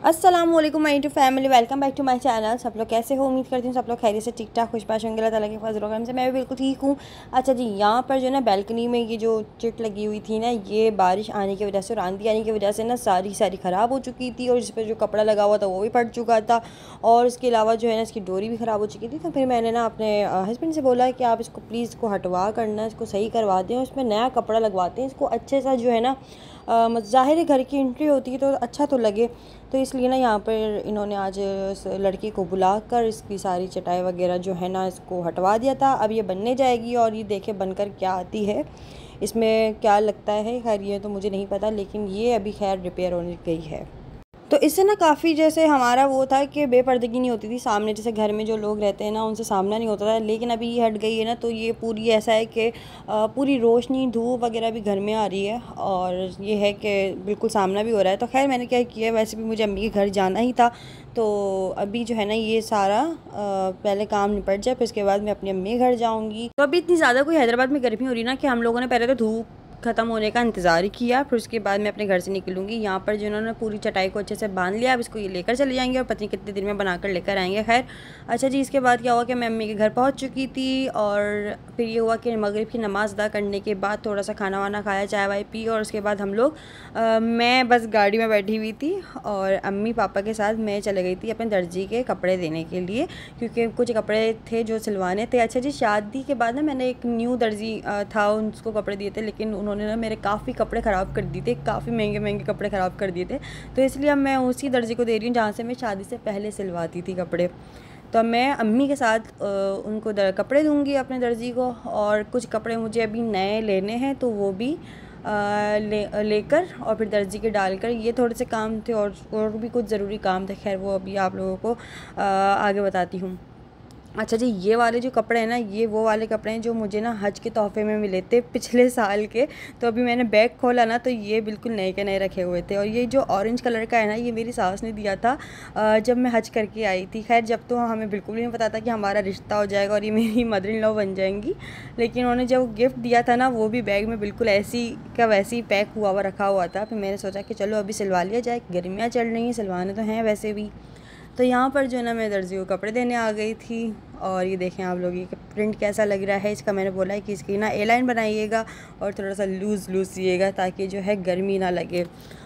अस्सलामुअलैकुम my to family, welcome back to my channel. सब लोग कैसे हो? उम्मीद करती हूँ सब लोग खैरियत से ठीक ठाक खुशबाश होंगे। अल्लाह ताला के फजल करम से मैं भी बिल्कुल ठीक हूँ। अच्छा जी, यहाँ पर जो है ना बैल्कनी में ये जो चिट लगी हुई थी ना, ये बारिश आने की वजह से और आंधी आने की वजह से ना सारी ख़राब हो चुकी थी और इस पर जो कपड़ा लगा हुआ था वो भी फट चुका था और इसके अलावा जो है ना इसकी डोरी भी ख़राब हो चुकी थी। तो फिर मैंने ना अपने हस्बैंड से बोला कि आप इसको प्लीज़ इसको हटवा करना, इसको सही करवा दें और इसमें नया कपड़ा लगवाते हैं, इसको अच्छे सा जो है ना ज़ाहिर है घर की एंट्री होती है तो अच्छा तो लगे। तो इसलिए ना यहाँ पर इन्होंने आज लड़की को बुलाकर इसकी सारी चटाई वगैरह जो है ना इसको हटवा दिया था। अब ये बनने जाएगी और ये देखे बनकर क्या आती है, इसमें क्या लगता है। खैर ये तो मुझे नहीं पता, लेकिन ये अभी खैर रिपेयर होने गई है। तो इससे ना काफ़ी जैसे हमारा वो था कि बेपर्दगी नहीं होती थी सामने, जैसे घर में जो लोग रहते हैं ना उनसे सामना नहीं होता था, लेकिन अभी ये हट गई है ना तो ये पूरी ऐसा है कि पूरी रोशनी धूप वगैरह भी घर में आ रही है और ये है कि बिल्कुल सामना भी हो रहा है। तो खैर मैंने क्या किया, वैसे भी मुझे अम्मी के घर जाना ही था तो अभी जो है ना ये सारा पहले काम निपट जाए, फिर उसके बाद मैं अपनी अम्मी के घर जाऊँगी। तो अभी इतनी ज़्यादा कोई हैदराबाद में गर्मी हो रही ना कि हम लोगों ने पहले तो धूप ख़त्म होने का इंतज़ार ही किया, फिर उसके बाद मैं अपने घर से निकलूँगी। यहाँ पर जिन्होंने पूरी चटाई को अच्छे से बांध लिया, अब इसको ये लेकर चले जाएंगे और पता नहीं कितने दिन में बनाकर लेकर आएंगे। खैर अच्छा जी, इसके बाद क्या हुआ कि मैं अम्मी के घर पहुँच चुकी थी और फिर ये हुआ कि मगरिब की नमाज़ अदा करने के बाद थोड़ा सा खाना वाना खाया, चाय वाय पी और उसके बाद हम लोग मैं बस गाड़ी में बैठी हुई थी और अम्मी पापा के साथ मैं चले गई थी अपने दर्जी के कपड़े देने के लिए, क्योंकि कुछ कपड़े थे जो सिलवाने थे। अच्छा जी, शादी के बाद ना मैंने एक न्यू दर्जी था उनको कपड़े दिए थे, लेकिन उन्होंने ना मेरे काफ़ी कपड़े ख़राब कर दिए थे, काफ़ी महंगे कपड़े ख़राब कर दिए थे। तो इसलिए अब मैं उसी दर्जी को दे रही हूँ जहाँ से मैं शादी से पहले सिलवाती थी कपड़े। तो मैं अम्मी के साथ उनको कपड़े दूँगी अपने दर्जी को, और कुछ कपड़े मुझे अभी नए लेने हैं तो वो भी लेकर और फिर दर्जी के डालकर, ये थोड़े से काम थे और भी कुछ ज़रूरी काम थे। खैर वो अभी आप लोगों को आगे बताती हूँ। अच्छा जी, ये वाले जो कपड़े हैं ना, ये वो वाले कपड़े हैं जो मुझे ना हज के तोहफे में मिले थे पिछले साल के। तो अभी मैंने बैग खोला ना तो ये बिल्कुल नए के नए रखे हुए थे। और ये जो ऑरेंज कलर का है ना, ये मेरी सास ने दिया था जब मैं हज करके आई थी। खैर जब तो हमें बिल्कुल भी नहीं पता था कि हमारा रिश्ता हो जाएगा और ये मेरी मदर इन लॉ बन जाएंगी, लेकिन उन्होंने जब गिफ्ट दिया था ना वो भी बैग में बिल्कुल ऐसी का वैसे ही पैक हुआ हुआ रखा हुआ था। फिर मैंने सोचा कि चलो अभी सिलवा लिया जाए, गर्मियाँ चल रही हैं, सिलवाने तो हैं वैसे भी। तो यहाँ पर जो है ना मैं दर्जी को कपड़े देने आ गई थी और ये देखें आप लोग, ये प्रिंट कैसा लग रहा है इसका। मैंने बोला है कि इसकी ना ए लाइन बनाइएगा और थोड़ा सा लूज़ सिएगा ताकि जो है गर्मी ना लगे।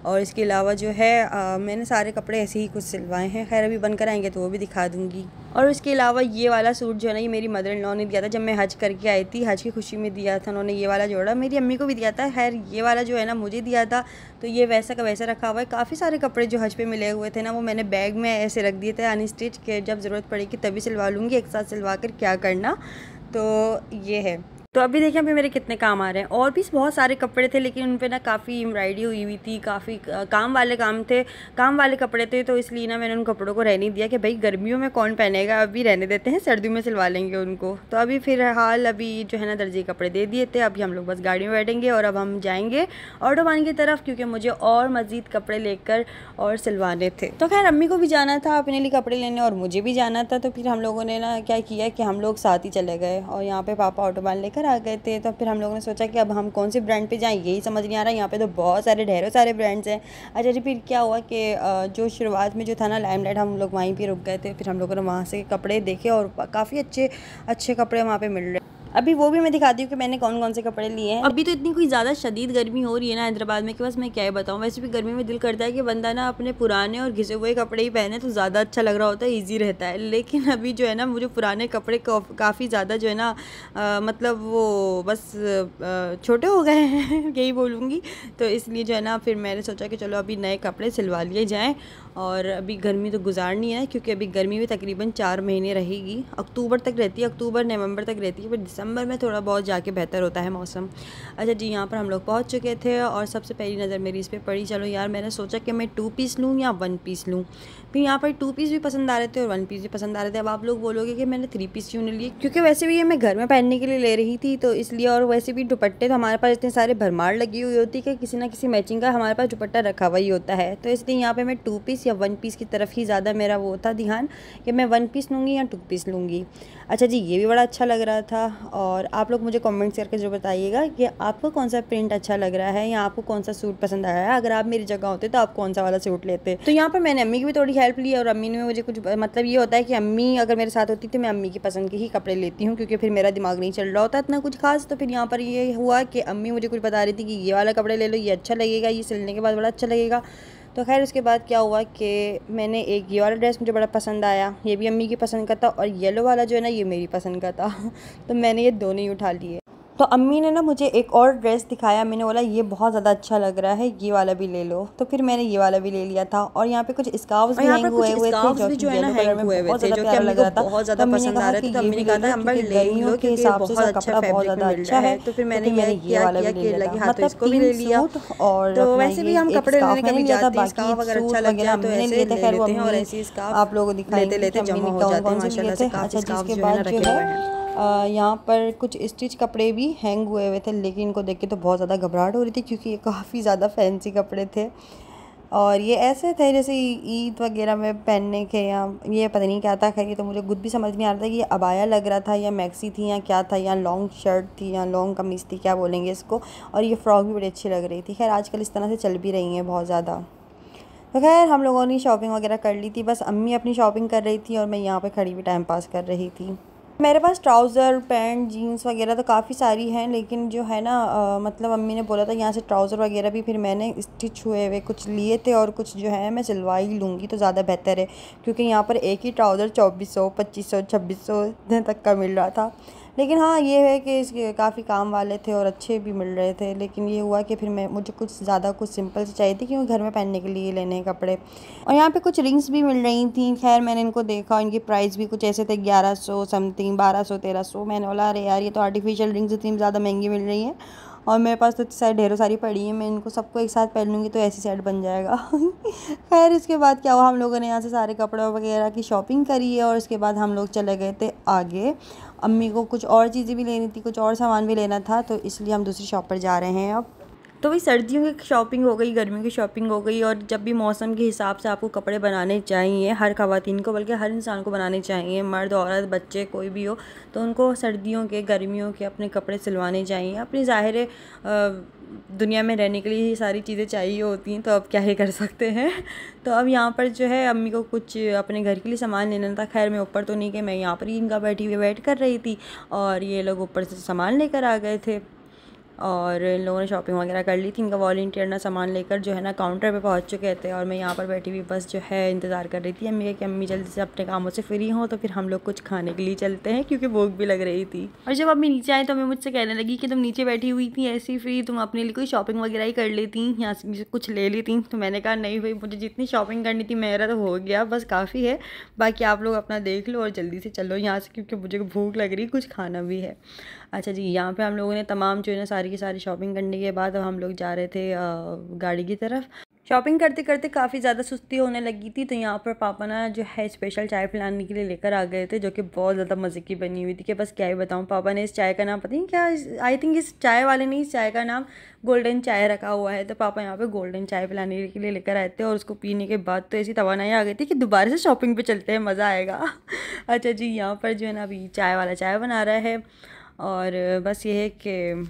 और इसके अलावा जो है मैंने सारे कपड़े ऐसे ही कुछ सिलवाए हैं। खैर अभी बनकर आएंगे तो वो भी दिखा दूँगी। और इसके अलावा ये वाला सूट जो है ना, ये मेरी मदर इन लॉ ने दिया था जब मैं हज करके आई थी, हज की खुशी में दिया था उन्होंने। ये वाला जोड़ा मेरी अम्मी को भी दिया था। खैर ये वाला जो है ना मुझे दिया था, तो ये वैसा का वैसा रखा हुआ है। काफ़ी सारे कपड़े जो हज पे मिले हुए थे ना वो मैंने बैग में ऐसे रख दिए थे अनस्टिच के, जब ज़रूरत पड़ेगी तभी सिलवा लूँगी, एक साथ सिलवा कर क्या करना। तो ये है। तो अभी देखिए अभी मेरे कितने काम आ रहे हैं। और भी बहुत सारे कपड़े थे लेकिन उन पे ना काफ़ी एम्ब्रॉयडरी हुई थी, काफ़ी काम वाले कपड़े थे। तो इसलिए ना मैंने उन कपड़ों को रहने दिया कि भाई गर्मियों में कौन पहनेगा, अभी रहने देते हैं, सर्दियों में सिलवा लेंगे उनको। तो अभी फ़िलहाल अभी जो है ना दर्जी कपड़े दे दिए थे। अभी हम लोग बस गाड़ी में बैठेंगे और अब हम जाएंगे ऑटोबान की तरफ, क्योंकि मुझे और मज़ीद कपड़े लेकर और सिलवाने थे। तो खैर अम्मी को भी जाना था अपने लिए कपड़े लेने और मुझे भी जाना था। तो फिर हम लोगों ने ना क्या किया कि हम लोग साथ ही चले गए और यहाँ पे पापा ऑटोबान लेकर आ गए थे। तो फिर हम लोगों ने सोचा कि अब हम कौन से ब्रांड पे जाएं, यही समझ नहीं आ रहा। यहाँ पे तो बहुत सारे ढेरों सारे ब्रांड्स हैं। अच्छा जी, फिर क्या हुआ कि जो शुरुआत में जो था ना लाइमलाइट, हम लोग वहीं पे रुक गए थे। फिर हम लोगों ने वहाँ से कपड़े देखे और काफ़ी अच्छे कपड़े वहाँ पे मिल रहे हैं। अभी वो भी मैं दिखाती हूँ कि मैंने कौन कौन से कपड़े लिए हैं। अभी तो इतनी कोई ज़्यादा शदीद गर्मी हो रही है ना हैदराबाद में कि बस मैं क्या ही बताऊँ। वैसे भी गर्मी में दिल करता है कि बंदा ना अपने पुराने और घिसे हुए कपड़े ही पहने तो ज़्यादा अच्छा लग रहा होता है, ईजी रहता है। लेकिन अभी जो है ना मुझे पुराने कपड़े काफ़ी ज़्यादा जो है ना मतलब वो बस छोटे हो गए हैं यही बोलूँगी। तो इसलिए जो है ना फिर मैंने सोचा कि चलो अभी नए कपड़े सिलवा लिए जाएँ और अभी गर्मी तो गुजारनी है, क्योंकि अभी गर्मी भी तकरीबन 4 महीने रहेगी। अक्टूबर तक रहती है, अक्टूबर नवंबर तक रहती है, फिर दिसंबर में थोड़ा बहुत जाके बेहतर होता है मौसम। अच्छा जी, यहाँ पर हम लोग पहुँच चुके थे और सबसे पहली नज़र मेरी इस पर पड़ी। चलो यार, मैंने सोचा कि मैं 2 पीस लूँ या 1 पीस लूँ। फिर यहाँ पर 2 पीस भी पसंद आ रहे थे और 1 पीस भी पसंद आ रहे थे। अब आप लोग बोलोगे कि मैंने 3 पीस क्यों नहीं लिए, क्योंकि वैसे भी ये मैं घर में पहनने के लिए ले रही थी तो इसलिए। और वैसे भी दुपट्टे तो हमारे पास इतने सारे भरमार लगी हुई होती कि किसी ना किसी मैचिंग का हमारे पास दुपट्टा रखा हुआ ही होता है। तो इसलिए यहाँ पर मैं 2 पीस या 1 पीस की तरफ ही ज़्यादा मेरा वो था ध्यान कि मैं 1 पीस लूँगी या 2 पीस लूँगी। अच्छा जी, ये भी बड़ा अच्छा लग रहा था और आप लोग मुझे कमेंट्स करके ज़रूर बताइएगा कि आपको कौन सा प्रिंट अच्छा लग रहा है या आपको कौन सा सूट पसंद आया है। अगर आप मेरी जगह होते तो आप कौन सा वाला सूट लेते। तो यहाँ पर मैंने अम्मी की भी थोड़ी हेल्प ली और अम्मी ने मुझे कुछ, मतलब ये होता है कि अम्मी अगर मेरे साथ होती तो मैं अम्मी की पसंद के ही कपड़े लेती हूँ, क्योंकि फिर मेरा दिमाग नहीं चल रहा होता इतना कुछ खास। तो फिर यहाँ पर ये हुआ कि अम्मी मुझे कुछ बता रही थी कि ये वाला कपड़े ले लो, ये अच्छा लगेगा, ये सिलने के बाद बड़ा अच्छा लगेगा। तो खैर उसके बाद क्या हुआ कि मैंने एक ये वाला ड्रेस मुझे बड़ा पसंद आया, ये भी अम्मी की पसंद का था, और येलो वाला जो है ना ये मेरी पसंद का था। तो मैंने ये दोनों ही उठा लिए। तो अम्मी ने ना मुझे एक और ड्रेस दिखाया, मैंने बोला ये बहुत ज़्यादा अच्छा लग रहा है, ये वाला भी ले लो। तो फिर मैंने ये वाला भी ले लिया था। और यहाँ पे कुछ स्कार्फ्स भी हैंग हुए थे जो है ना येलो कलर में बहुत ज़्यादा प्यारा लग रहा था। बहुत ज़्यादा पसंद आ रहा था। तो अम्मी ने कहा कि गर्मियों के हिसाब से इसका कपड़ा बहुत ज़्यादा अच्छा है। तो फिर मैंने ये वाला भी ले लिया, मतलब 3 सूट और तो वैसे भी हम कपड़े लेने कभी जाते हैं, बाकी अगर अच्छा लग जाए तो ऐसे ले लेते हैं और ऐसे स्कार्फ आप लोगों को दिखाई लेते जमा हो जाते हैं माशाल्लाह से। अच्छा जिसके बाद जो है यहाँ पर कुछ स्टिच कपड़े भी हैंग हुए थे, लेकिन इनको देख के तो बहुत ज़्यादा घबराहट हो रही थी क्योंकि ये काफ़ी ज़्यादा फैंसी कपड़े थे। और ये ऐसे थे जैसे ईद वगैरह में पहनने के, या ये पता नहीं क्या था। खैर ये तो मुझे खुद भी समझ नहीं आ रहा था कि ये अबाया लग रहा था या मैक्सी थी या क्या था, या लॉन्ग शर्ट थी या लॉन्ग कमीज़ थी, क्या बोलेंगे इसको। और ये फ़्रॉक भी बड़ी अच्छी लग रही थी। खैर आजकल इस तरह से चल भी रही हैं बहुत ज़्यादा। तो खैर हम लोगों ने शॉपिंग वगैरह कर ली थी, बस अम्मी अपनी शॉपिंग कर रही थी और मैं यहाँ पर खड़ी भी टाइम पास कर रही थी। मेरे पास ट्राउज़र पैंट जीन्स वगैरह तो काफ़ी सारी हैं, लेकिन जो है ना मतलब अम्मी ने बोला था यहाँ से ट्राउज़र वगैरह भी फिर मैंने स्टिच हुए हुए कुछ लिए थे, और कुछ जो है मैं सिलवा ही लूँगी तो ज़्यादा बेहतर है, क्योंकि यहाँ पर एक ही ट्राउज़र 2400 2500 2600 तक का मिल रहा था। लेकिन हाँ ये है कि इसके काफ़ी काम वाले थे और अच्छे भी मिल रहे थे। लेकिन ये हुआ कि फिर मुझे कुछ ज़्यादा कुछ सिंपल से चाहिए थी, क्योंकि घर में पहनने के लिए लेने हैं कपड़े। और यहाँ पे कुछ रिंग्स भी मिल रही थी। खैर मैंने इनको देखा, इनकी प्राइस भी कुछ ऐसे थे 1100 समथिंग, 1200 1300। मैंने बोला अरे यार ये तो आर्टिफिशियल रिंग्स इतनी ज़्यादा महंगी मिल रही हैं, और मेरे पास तो शायद ढेरों सारी पड़ी हैं, मैं इनको सबको एक साथ पहन लूँगी तो ऐसी सेट बन जाएगा। खैर इसके बाद क्या हुआ, हम लोगों ने यहाँ से सारे कपड़े वगैरह की शॉपिंग करी है, और उसके बाद हम लोग चले गए थे आगे। अम्मी को कुछ और चीज़ें भी लेनी थी, कुछ और सामान भी लेना था, तो इसलिए हम दूसरी शॉप पर जा रहे हैं अब। तो वही सर्दियों की शॉपिंग हो गई, गर्मियों की शॉपिंग हो गई। और जब भी मौसम के हिसाब से आपको कपड़े बनाने चाहिए, हर ख़वातीन को, बल्कि हर इंसान को बनाने चाहिए, मर्द औरत बच्चे कोई भी हो, तो उनको सर्दियों के गर्मियों के अपने कपड़े सिलवाने चाहिए। अपनी ज़ाहिर दुनिया में रहने के लिए ये सारी चीज़ें चाहिए होती हैं, तो अब क्या ही कर सकते हैं। तो अब यहाँ पर जो है अम्मी को कुछ अपने घर के लिए सामान लेना था। खैर मैं ऊपर तो नहीं गई, मैं यहाँ पर ही इनका बैठी हुई वेट कर रही थी, और ये लोग ऊपर से सामान लेकर आ गए थे, और इन लोगों ने शॉपिंग वगैरह कर ली थी। इनका वॉलंटियर ना सामान लेकर जो है ना काउंटर पे पहुंच चुके थे, और मैं यहाँ पर बैठी हुई बस जो है इंतज़ार कर रही थी अम्मी कि अम्मी जल्दी से अपने कामों से फ्री हों तो फिर हम लोग कुछ खाने के लिए चलते हैं, क्योंकि भूख भी लग रही थी। और जब अम्मी नीचे आई तो अम्मी मुझसे कहने लगी कि तुम नीचे बैठी हुई थी ऐसी फ्री, तुम अपने लिए कोई शॉपिंग वगैरह ही कर लेती, यहाँ से कुछ ले ली थी। तो मैंने कहा नहीं भाई, मुझे जितनी शॉपिंग करनी थी मेरा तो हो गया, बस काफ़ी है, बाकी आप लोग अपना देख लो और जल्दी से चलो यहाँ से, क्योंकि मुझे भूख लग रही, कुछ खाना भी है। अच्छा जी, यहाँ पे हम लोगों ने तमाम जो है ना सारी की सारी शॉपिंग करने के बाद अब हम लोग जा रहे थे गाड़ी की तरफ। शॉपिंग करते करते काफ़ी ज़्यादा सुस्ती होने लगी थी, तो यहाँ पर पापा ना जो है स्पेशल चाय पिलाने के लिए लेकर आ गए थे, जो कि बहुत ज़्यादा मज़े की बनी हुई थी कि बस क्या ही बताऊँ। पापा ने इस चाय का नाम पता नहीं क्या, आई थिंक इस चाय वाले ने इस चाय का नाम गोल्डन चाय रखा हुआ है। तो पापा यहाँ पे गोल्डन चाय पिलाने के लिए लेकर आए थे, और उसको पीने के बाद तो ऐसी तवानाई आ गई थी कि दोबारा से शॉपिंग पर चलते हैं, मज़ा आएगा। अच्छा जी, यहाँ पर जो है ना अभी चाय वाला चाय बना रहा है, और बस ये है कि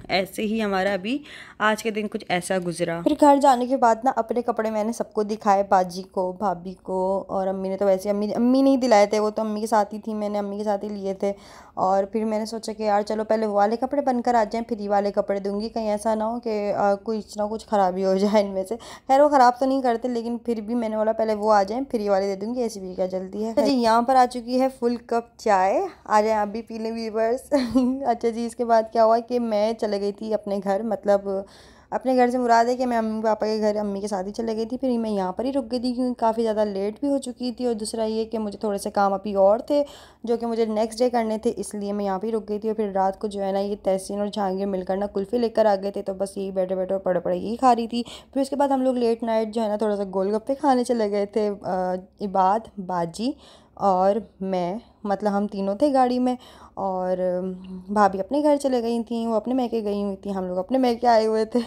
ऐसे ही हमारा अभी आज के दिन कुछ ऐसा गुजरा। फिर घर जाने के बाद ना अपने कपड़े मैंने सबको दिखाए, बाजी को, भाभी को, और अम्मी ने तो वैसे अम्मी नहीं दिलाए थे, वो तो अम्मी के साथ ही थी, मैंने अम्मी के साथ ही लिए थे। और फिर मैंने सोचा कि यार चलो पहले वो वाले कपड़े बनकर आ जाएँ, फिर ये वाले कपड़े दूँगी, कहीं ऐसा ना हो कि कुछ ना कुछ ख़राबी हो जाए इनमें से। खैर वो ख़राब तो नहीं करते, लेकिन फिर भी मैंने बोला पहले वो आ जाएँ फिर ये वाले दे दूँगी, ऐसी भी क्या जल्दी है। जी यहाँ पर आ चुकी है फुल कप चाय, आ जाए आप भी पी लें व्यूअर्स। अच्छा जी, इसके बाद क्या हुआ कि मैं चले गई थी अपने घर, मतलब अपने घर से मुराद है कि मैं मम्मी पापा के घर अम्मी के साथ ही चले गई थी। फिर मैं यहाँ पर ही रुक गई थी क्योंकि काफ़ी ज़्यादा लेट भी हो चुकी थी, और दूसरा ये कि मुझे थोड़े से काम अभी और थे जो कि मुझे नेक्स्ट डे करने थे, इसलिए मैं यहाँ पर ही रुक गई थी। और फिर रात को जो है ना ये तहसीन और जहांगीर मिलकर ना कुल्फ़ी लेकर आ गए थे, तो बस यही बैठे बैठे और पड़े पड़े यही खा रही थी। फिर उसके बाद हम लोग लेट नाइट जो है ना थोड़ा सा गोलगप्पे खाने चले गए थे इबाद बाजी और मैं, मतलब हम तीनों थे गाड़ी में। और भाभी अपने घर चले गई थी, वो अपने मैके गई हुई थी, हम लोग अपने मैके आए हुए थे।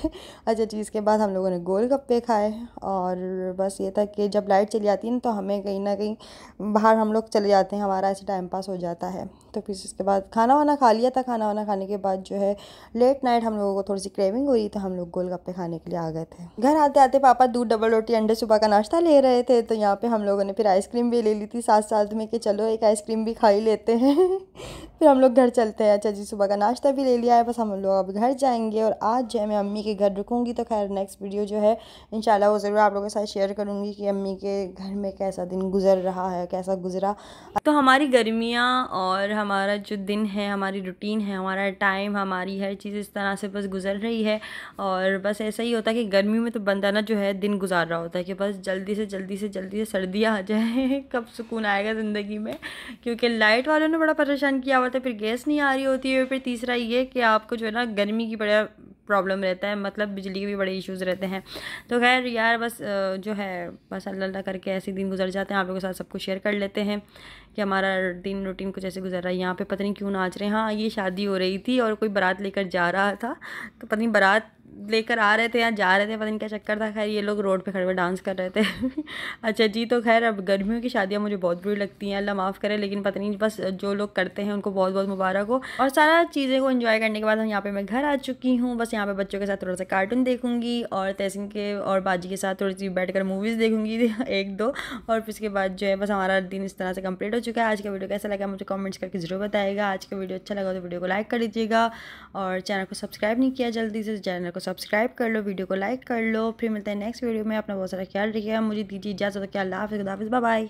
अच्छा जी, इसके बाद हम लोगों ने गोलगप्पे खाए। और बस ये था कि जब लाइट चली जाती है ना तो हमें कहीं ना कहीं बाहर हम लोग चले जाते हैं, हमारा ऐसे टाइम पास हो जाता है। तो फिर इसके बाद खाना वाना खा लिया था। खाना वाना खाने के बाद जो है लेट नाइट हम लोगों को थोड़ी सी क्रेविंग हुई, तो हम लोग गोलगप्पे खाने के लिए आ गए थे। घर आते आते पापा दूध डबल रोटी अंडे सुबह का नाश्ता ले रहे थे, तो यहाँ पे हम लोगों ने फिर आइसक्रीम भी ले ली थी साथ साथ में कि चलो एक आइसक्रीम भी खा ही लेते हैं। फिर हम लोग घर चलते हैं। अच्छा जी, सुबह का नाश्ता भी ले लिया है, बस हम लोग अब घर जाएंगे। और आज जो है मैं अम्मी के घर रुकूंगी, तो खैर नेक्स्ट वीडियो जो है इंशाल्लाह वो ज़रूर आप लोगों के साथ शेयर करूँगी कि अम्मी के घर में कैसा दिन गुजर रहा है, कैसा गुजरा। तो हमारी गर्मियाँ और हमारा जो दिन है, हमारी रूटीन है, हमारा टाइम, हमारी हर चीज़ इस तरह से बस गुजर रही है। और बस ऐसा ही होता है कि गर्मी में तो बंदा ना जो है दिन गुजार रहा होता है कि बस जल्दी से जल्दी से जल्दी से सर्दियाँ आ जाए, कब सुकून आएगा ज़िंदगी में। क्योंकि लाइट वालों ने बड़ा परेशान किया हुआ था, फिर गैस नहीं आ रही होती है, फिर तीसरा ये कि आपको जो है ना गर्मी की बड़ा प्रॉब्लम रहता है, मतलब बिजली के भी बड़े इश्यूज़ रहते हैं। तो खैर यार बस जो है बस अल्लाह अल्लाह करके ऐसे दिन गुजर जाते हैं। आप लोगों के साथ सब कुछ शेयर कर लेते हैं कि हमारा दिन रूटीन कुछ ऐसे गुजर रहा है। यहाँ पे पता नहीं क्यों नाच रहे हैं। हाँ, ये शादी हो रही थी और कोई बारात लेकर जा रहा था, तो पता नहीं बारात लेकर आ रहे थे या जा रहे थे, पता नहीं क्या चक्कर था। खैर ये लोग रोड पे खड़े हुए डांस कर रहे थे। अच्छा जी, तो खैर अब गर्मियों की शादियाँ मुझे बहुत बुरी लगती हैं, अल्लाह माफ़ करे, लेकिन पता नहीं बस जो लोग करते हैं उनको बहुत बहुत मुबारक हो। और सारा चीज़ें को एंजॉय करने के बाद हम यहाँ पे मैं घर आ चुकी हूँ। बस यहाँ पे बच्चों के साथ थोड़ा सा कार्टून देखूंगी और तहसीन के और बाजी के साथ थोड़ी सी बैठ कर मूवीज़ देखूंगी एक दो। और फिर उसके बाद जो है बस हमारा दिन इस तरह से कंप्लीट हो चुका है। आज का वीडियो कैसा लगा मुझे कमेंट्स करके ज़रूर बताइएगा। आज का वीडियो अच्छा लगा तो वीडियो को लाइक कर लीजिएगा, और चैनल को सब्सक्राइब नहीं किया जल्दी से चैनल को सब्सक्राइब कर लो, वीडियो को लाइक कर लो। फिर मिलते हैं नेक्स्ट वीडियो में। अपना बहुत सारा ख्याल रखिएगा। मुझे दीजिए इजाज़त, क्या अल्लाह हाफ़िज़, बाय बाय।